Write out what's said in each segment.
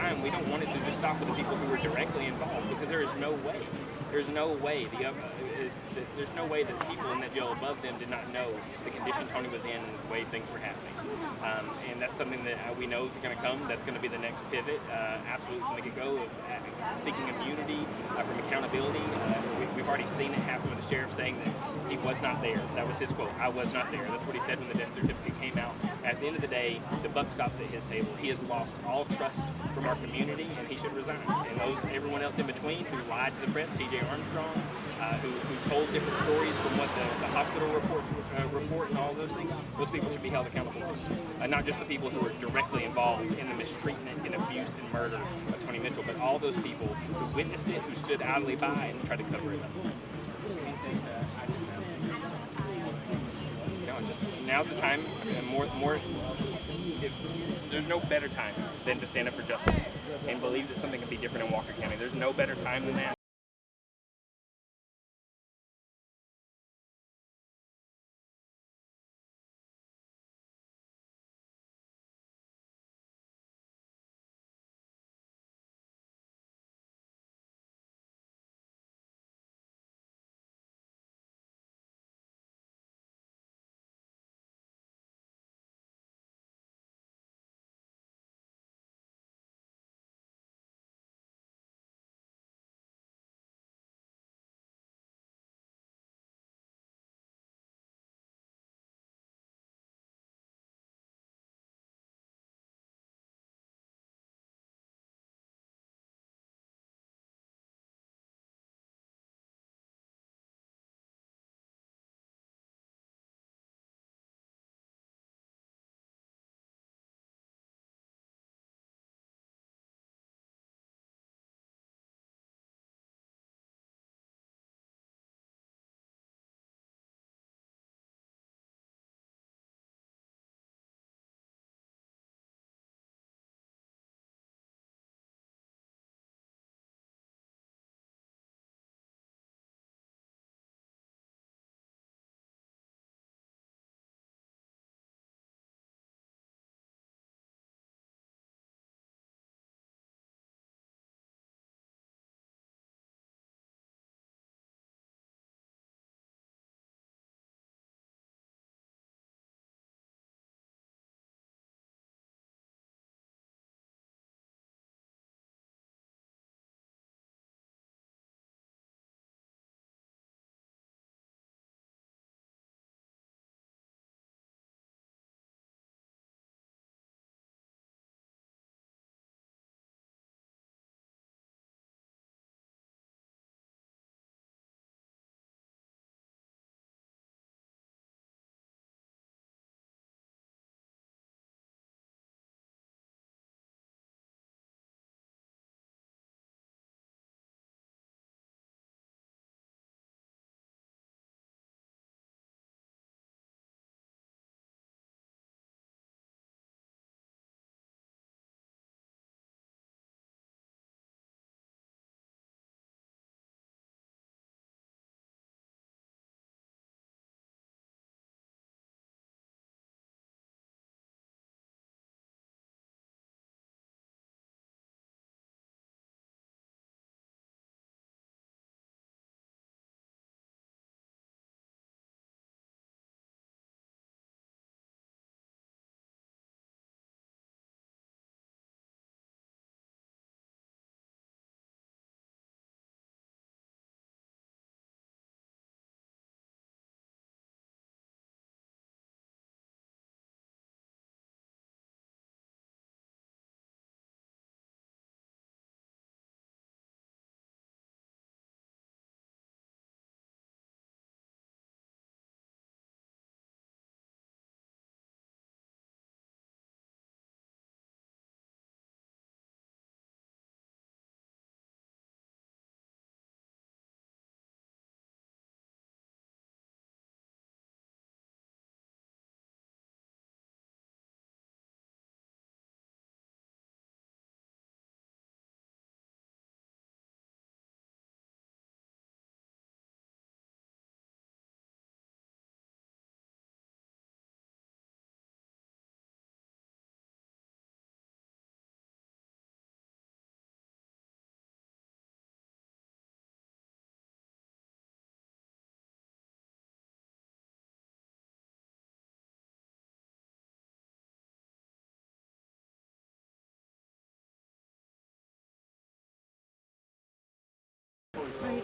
time, we don't want it to just stop with the people who were directly involved, because there is no way. There's no way there's no way that the people in that jail above them did not know the condition Tony was in and the way things were happening. And that's something that we know is going to come. That's going to be the next pivot, absolutely from the get-go, of seeking immunity from accountability. We've already seen it happen with the sheriff saying that he was not there. That was his quote, "I was not there." That's what he said when the death certificate came out. At the end of the day, the buck stops at his table. He has lost all trust from our community, and he should resign. And everyone else in between who lied to the press, T.J. Armstrong, who told different stories from what the hospital reports report and all those things, those people should be held accountable too. Not just the people who are directly involved in the mistreatment and abuse and murder of Tony Mitchell, but all those people who witnessed it, who stood idly by and tried to cover it up. Just now's the time, and there's no better time than to stand up for justice and believe that something can be different in Walker County. There's no better time than that.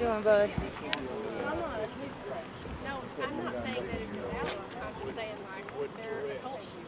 doing, bud? No, I'm not saying that it's an outlook. I'm just saying like they're culture.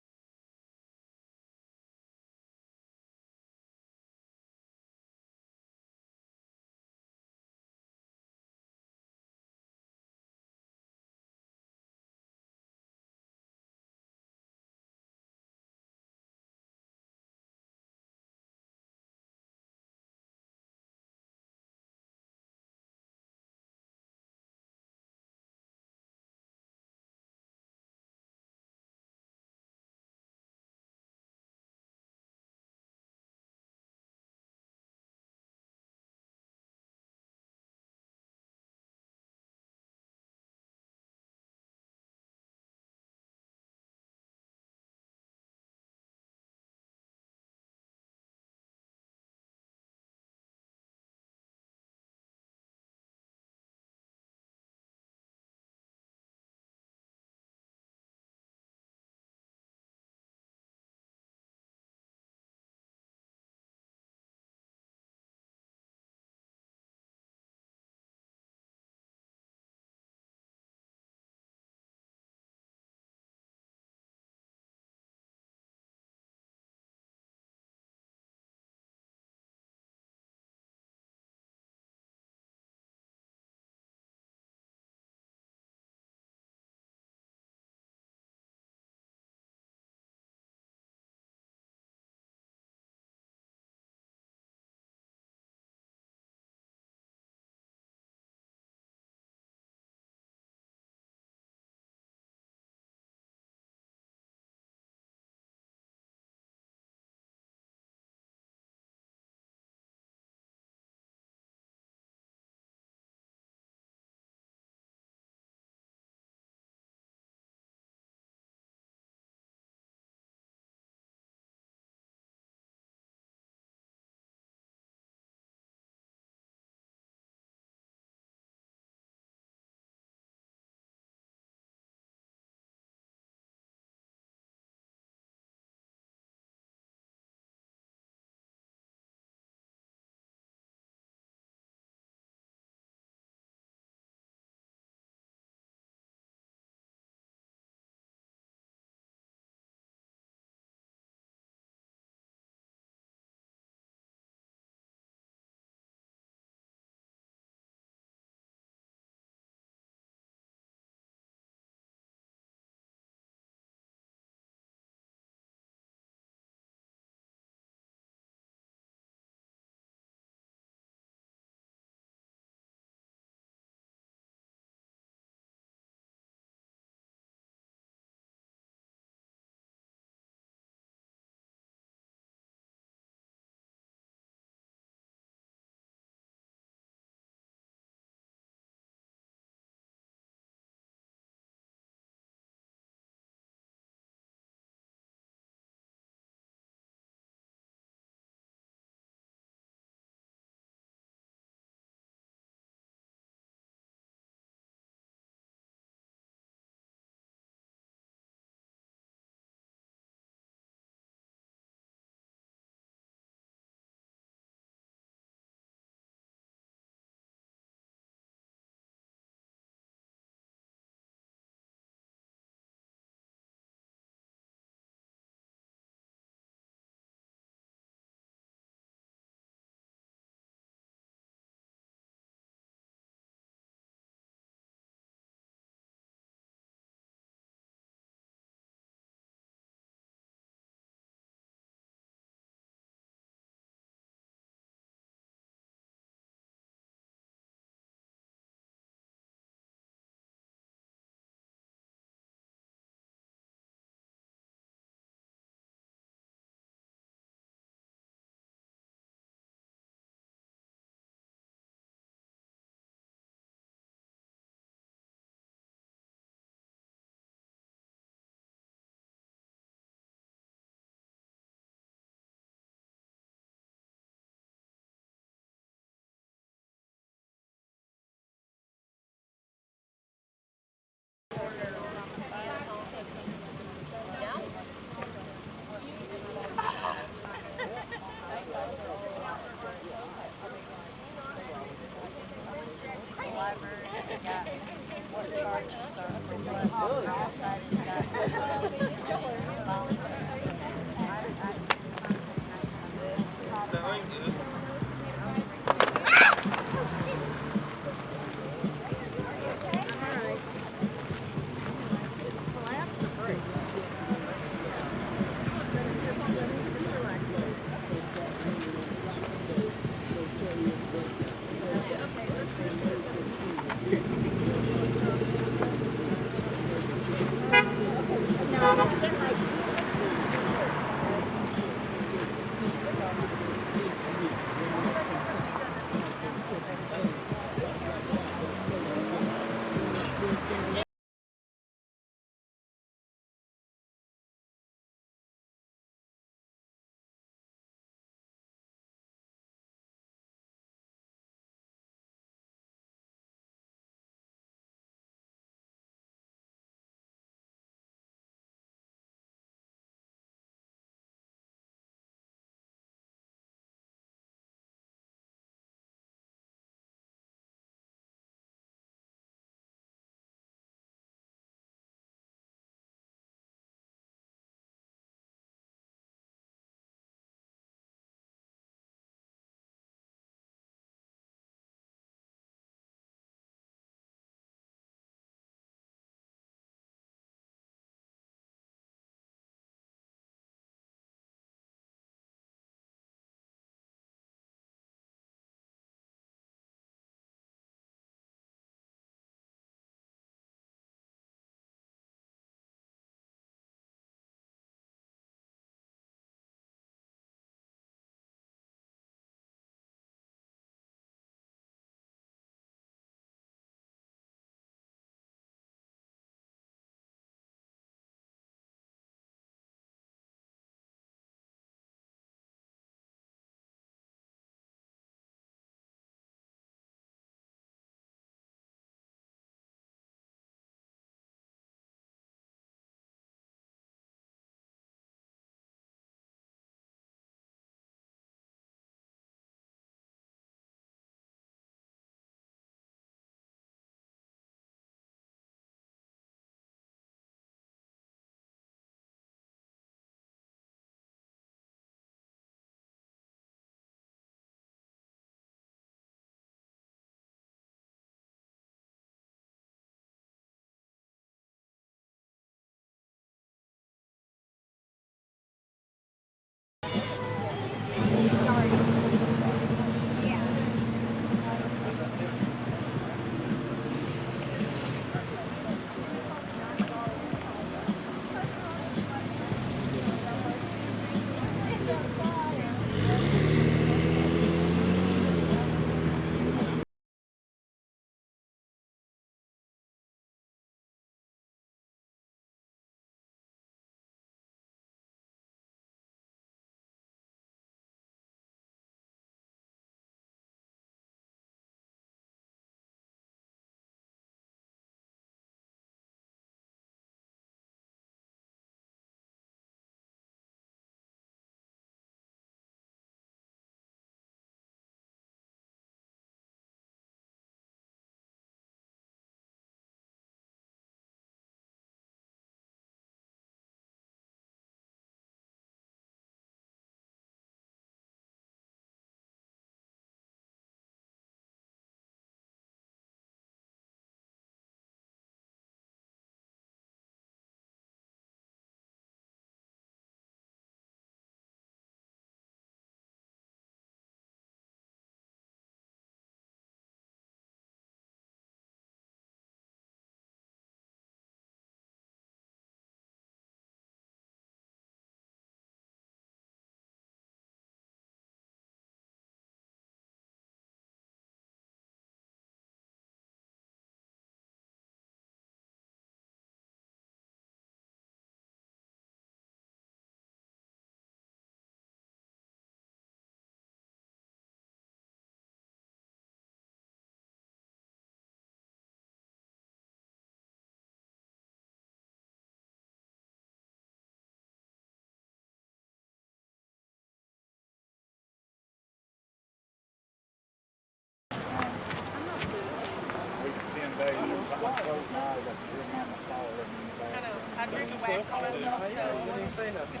I drew the wax on myself, so I wasn't concerned about it.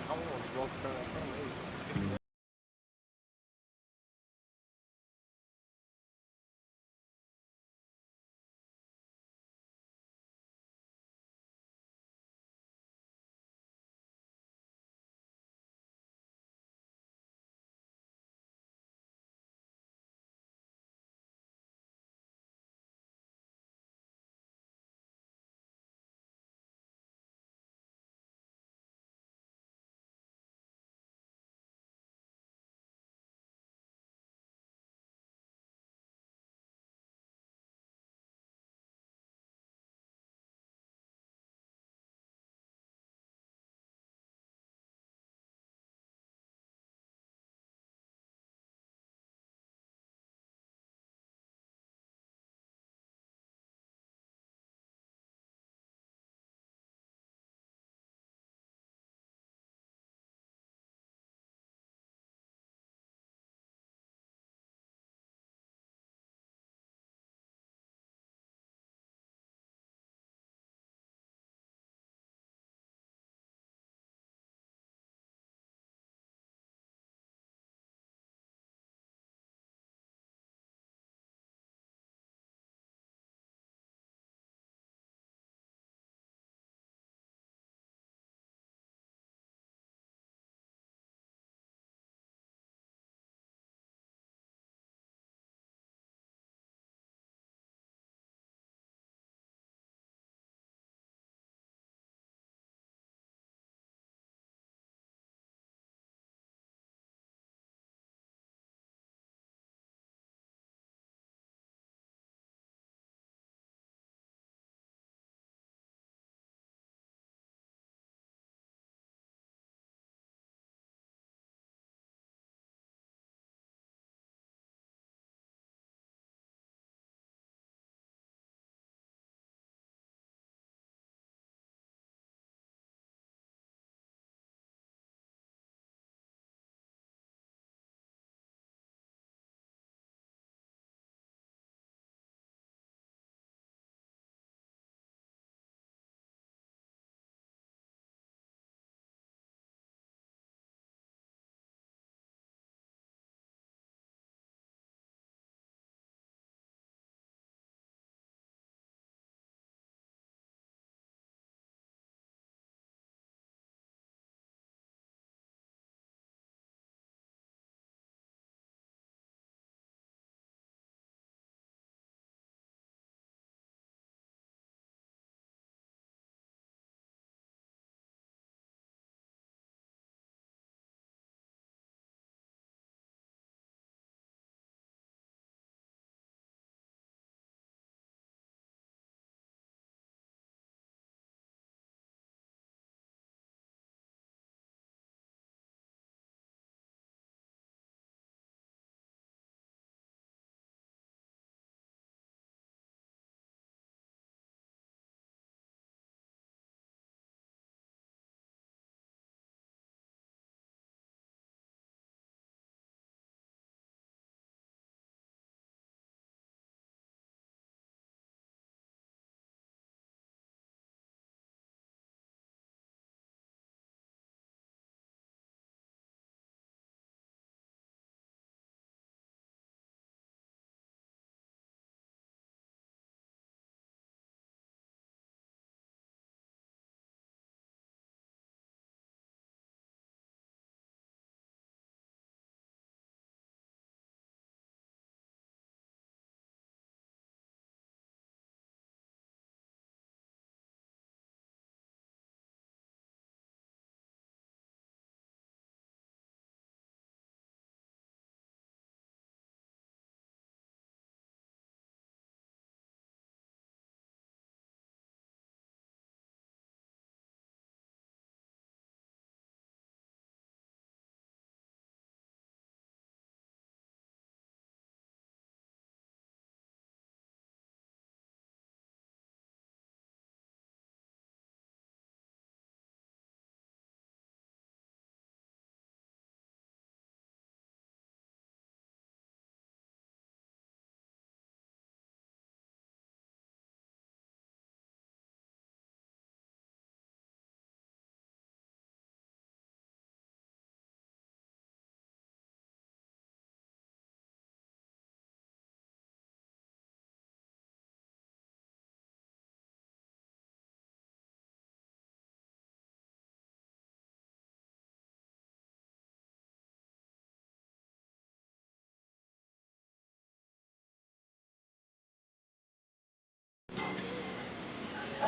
I want to walk around.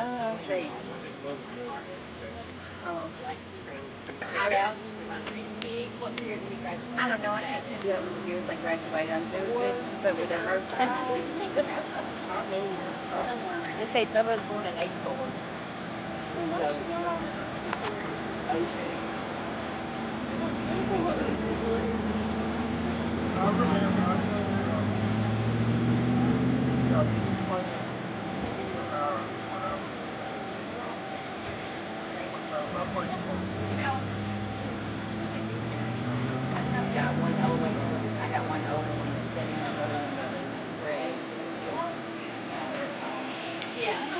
See. I don't know. I can't tell you over the years they graduated. I knew but with their birth they say Bubba's born in April. I got one older one that's sitting on the grave. Yeah.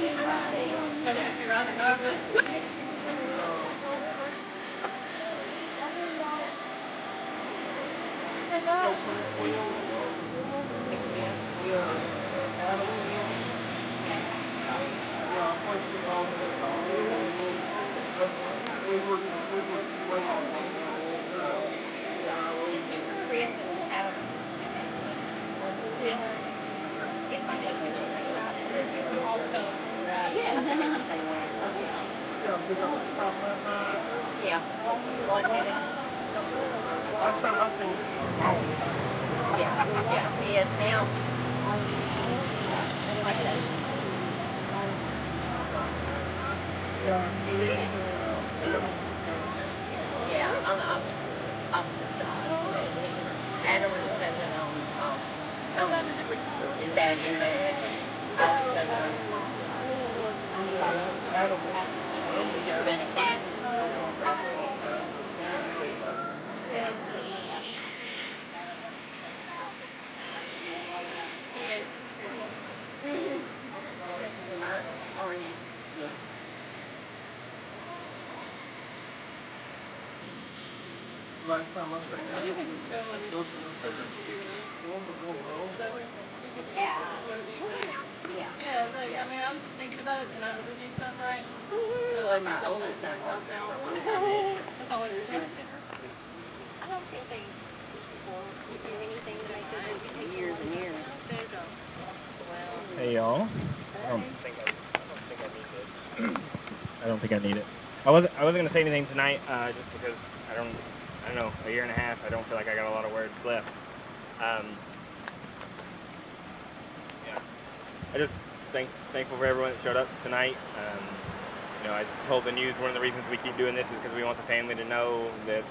Last time I seen him. Yeah, he is now. Yeah, I'm Adam was living on his dad and last time I stayed there. Yeah, like, I mean, I'm just thinking about it tonight. Did you done right? So, like, my oldest son walked out. That's all it is. I don't think they do anything to make this take years and years. Hey y'all. I don't think I need this. I don't think I need it. I wasn't gonna say anything tonight, just because I don't know, a year and a half. I don't feel like I got a lot of words left. Yeah. I just thankful for everyone that showed up tonight. You know, I told the news one of the reasons we keep doing this is because we want the family to know that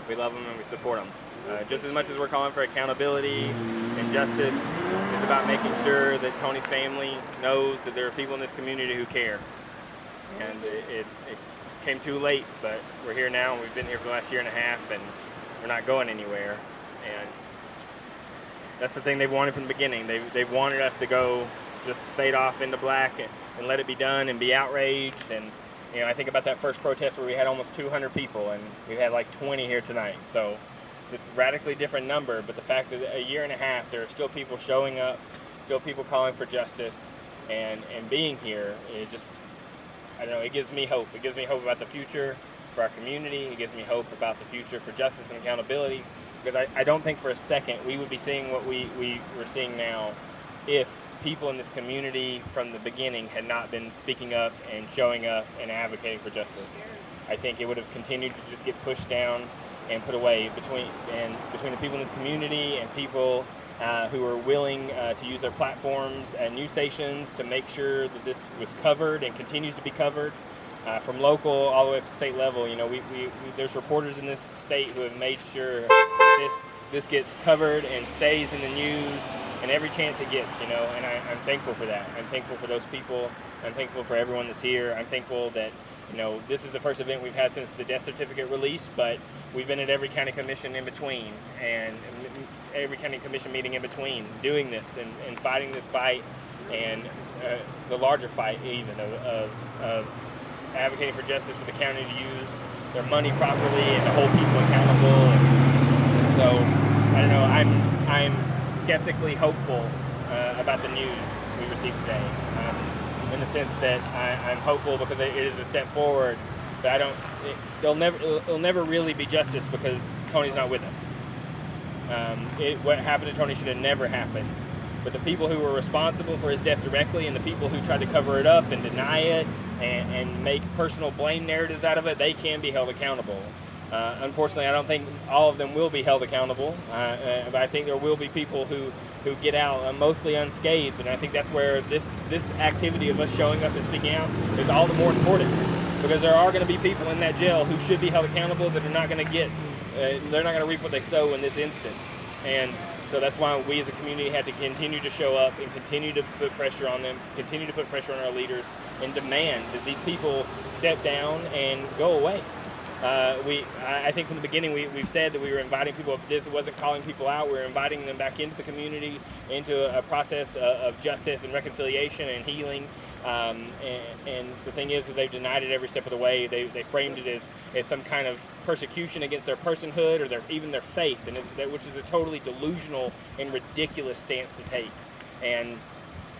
we love them and we support them. Just as much as we're calling for accountability and justice, it's about making sure that Tony's family knows that there are people in this community who care. And it came too late, but we're here now, and we've been here for the last year and a half, and we're not going anywhere. And that's the thing they've wanted from the beginning. They've wanted us to go just fade off into black and let it be done and be outraged. And you know, I think about that first protest where we had almost 200 people, and we've had like 20 here tonight. So it's a radically different number, but the fact that a year and a half, there are still people showing up, still people calling for justice, and being here, it just, I don't know, it gives me hope. It gives me hope about the future for our community. It gives me hope about the future for justice and accountability, because I don't think for a second we would be seeing what we were seeing now if people in this community from the beginning had not been speaking up and showing up and advocating for justice. I think it would have continued to just get pushed down and put away between the people in this community and people who are willing to use their platforms at news stations to make sure that this was covered and continues to be covered from local all the way up to state level. You know, there's reporters in this state who have made sure that this gets covered and stays in the news and every chance it gets, you know, and I'm thankful for that. I'm thankful for those people. I'm thankful for everyone that's here. I'm thankful that, you know, this is the first event we've had since the death certificate release, but we've been at every county commission in between and every county commission meeting in between doing this and fighting this fight and the larger fight even of advocating for justice for the county to use their money properly and to hold people accountable. And so, I don't know, I'm skeptically hopeful about the news we received today. In the sense that I'm hopeful because it is a step forward, but it'll never really be justice because Tony's not with us. What happened to Tony should have never happened, But the people who were responsible for his death directly and the people who tried to cover it up and deny it and make personal blame narratives out of it, they can be held accountable. Unfortunately, I don't think all of them will be held accountable, but I think there will be people who get out mostly unscathed, and I think that's where this activity of us showing up and speaking out is all the more important, because there are going to be people in that jail who should be held accountable that are not going to get, they're not going to reap what they sow in this instance. And so that's why we as a community have to continue to show up and continue to put pressure on them, continue to put pressure on our leaders, and demand that these people step down and go away. I think from the beginning we've said that we were inviting people. This wasn't calling people out. We were inviting them back into the community, into a process of justice and reconciliation and healing. And the thing is that they've denied it every step of the way. They framed it as some kind of persecution against their personhood or even their faith, and which is a totally delusional and ridiculous stance to take. And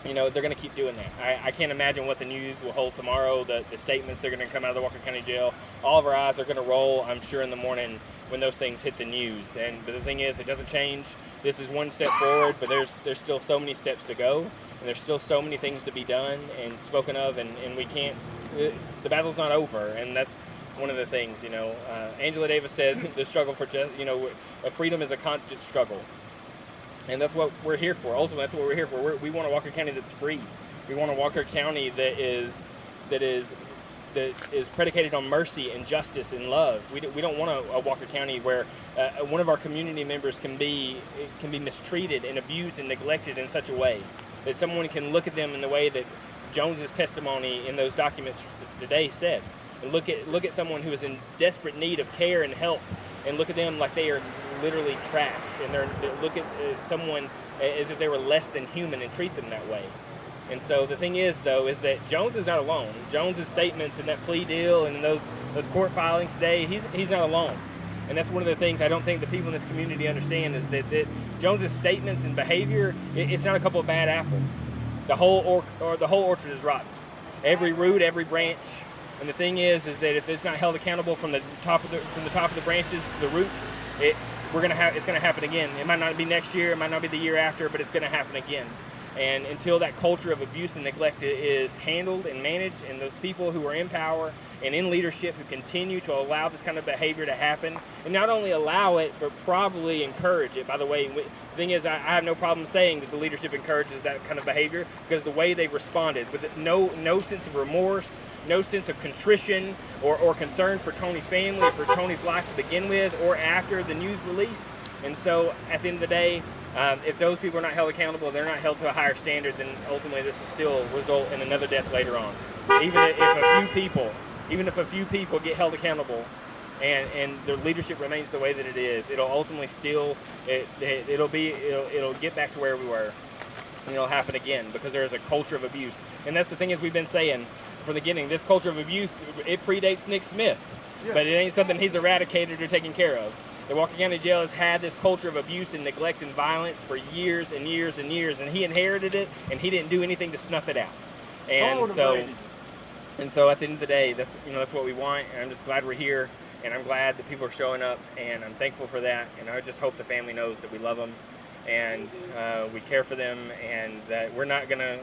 you know, they're going to keep doing that. I can't imagine what the news will hold tomorrow, the statements that are going to come out of the Walker County Jail. All of our eyes are going to roll, I'm sure, in the morning when those things hit the news. But the thing is, it doesn't change. This is one step forward, but there's still so many steps to go, and there's still so many things to be done and spoken of, and we can't, the battle's not over, and that's one of the things, you know. Angela Davis said the struggle for, freedom is a constant struggle. And that's what we're here for. Ultimately, that's what we're here for. We want a Walker County that's free. We want a Walker County that is predicated on mercy and justice and love. We don't want a Walker County where one of our community members can be mistreated and abused and neglected in such a way that someone can look at them in the way that Jones's testimony in those documents today said. And look at someone who is in desperate need of care and help, and look at them like they are literally trash, and they look at someone as if they were less than human and treat them that way. And so the thing is, though, is that Jones is not alone. Jones's statements and that plea deal and those court filings today, he's not alone. And that's one of the things I don't think the people in this community understand, is that Jones's statements and behavior, it's not a couple of bad apples. The whole orchard is rotten. Every root, every branch. And the thing is that if it's not held accountable from the top of the branches to the roots, it's going to happen again. It might not be next year, it might not be the year after, but it's going to happen again. And until that culture of abuse and neglect is handled and managed, and those people who are in power and in leadership who continue to allow this kind of behavior to happen, and not only allow it, but probably encourage it. By the way, the thing is, I have no problem saying that the leadership encourages that kind of behavior, because the way they've responded, with no sense of remorse, no sense of contrition or concern for Tony's family, or for Tony's life to begin with, or after the news released. And so at the end of the day, if those people are not held accountable, they're not held to a higher standard, then ultimately this will still result in another death later on. Even if a few people get held accountable and their leadership remains the way that it is, it'll ultimately it'll get back to where we were. And it'll happen again, because there is a culture of abuse. And that's the thing, as we've been saying from the beginning, this culture of abuse, it predates Nick Smith, but it ain't something he's eradicated or taken care of. The Walker County Jail has had this culture of abuse and neglect and violence for years and years and years, and he inherited it, and he didn't do anything to snuff it out. And so at the end of the day, that's what we want, and I'm just glad we're here, and I'm glad that people are showing up, and I'm thankful for that, and I just hope the family knows that we love them, and we care for them, and that we're not gonna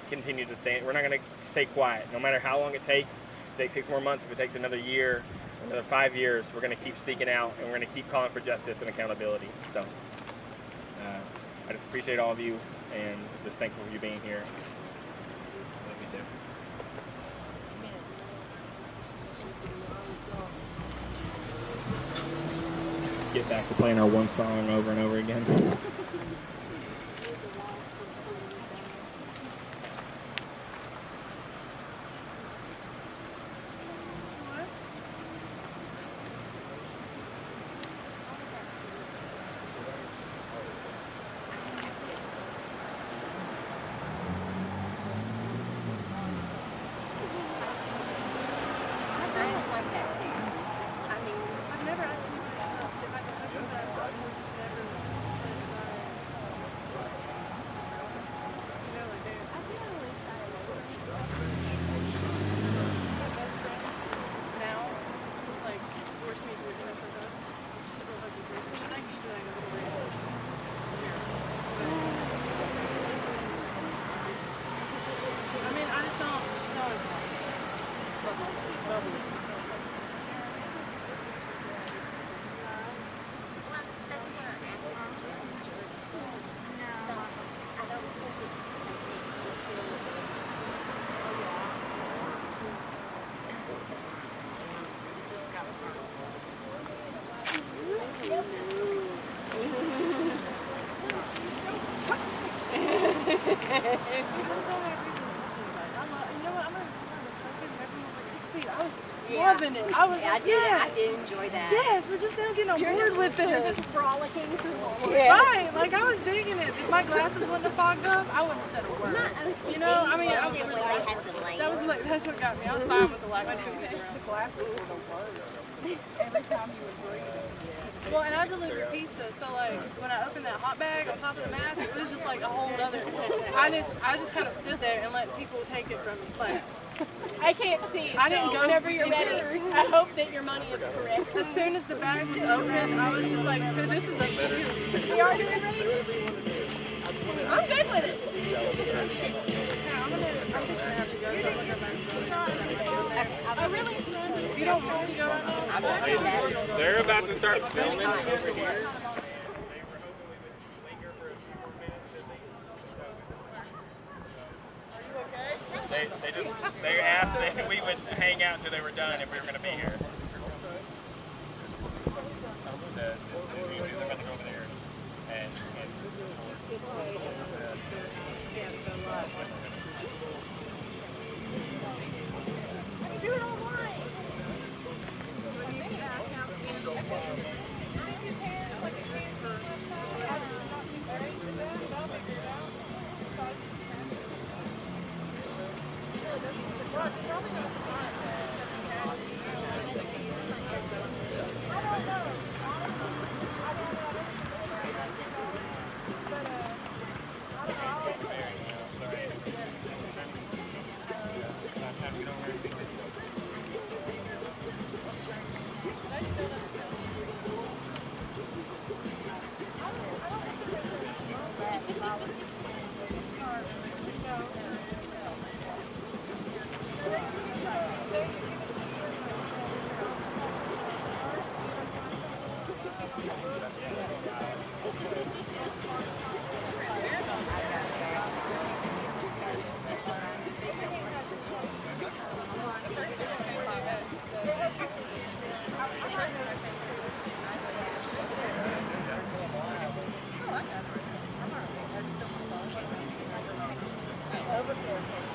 continue to we're not gonna stay quiet, no matter how long it takes. If it takes 6 more months, if it takes another year, another 5 years, we're going to keep speaking out, and we're going to keep calling for justice and accountability. So I just appreciate all of you, and just thankful for you being here. Love you too. Get back to playing our one song over and over again. loving it. I was Yeah, like, I yes. did enjoy that. Yes, we're just now getting on board with this. You're just frolicking through all Yeah. Right, like I was digging it. If my glasses wouldn't have fogged up, I wouldn't have said a word. Not OCD. You know, I mean, I loved was it really when they had the lanes. that was like that's what got me. I was fine with the light. I didn't see The glasses were the worst. Every time you would breathe. Well, and I deliver pizza, so like when I opened that hot bag on top of the mask, it was just like a whole other. I just kind of stood there and let people take it from me. Like I can't see. I didn't go whenever you're ready. yours. I hope that your money is correct. as soon as the bag was open, I was just like, this is up to you. We are doing range. I'm good with it. Yeah, I'm fixing to have to go. So I'm gonna go back. I really. If you don't want to go right now, They're about to start filming over here. They asked that we would hang out until they were done if we were going to be here. They're about to go over there and Do it online. over there.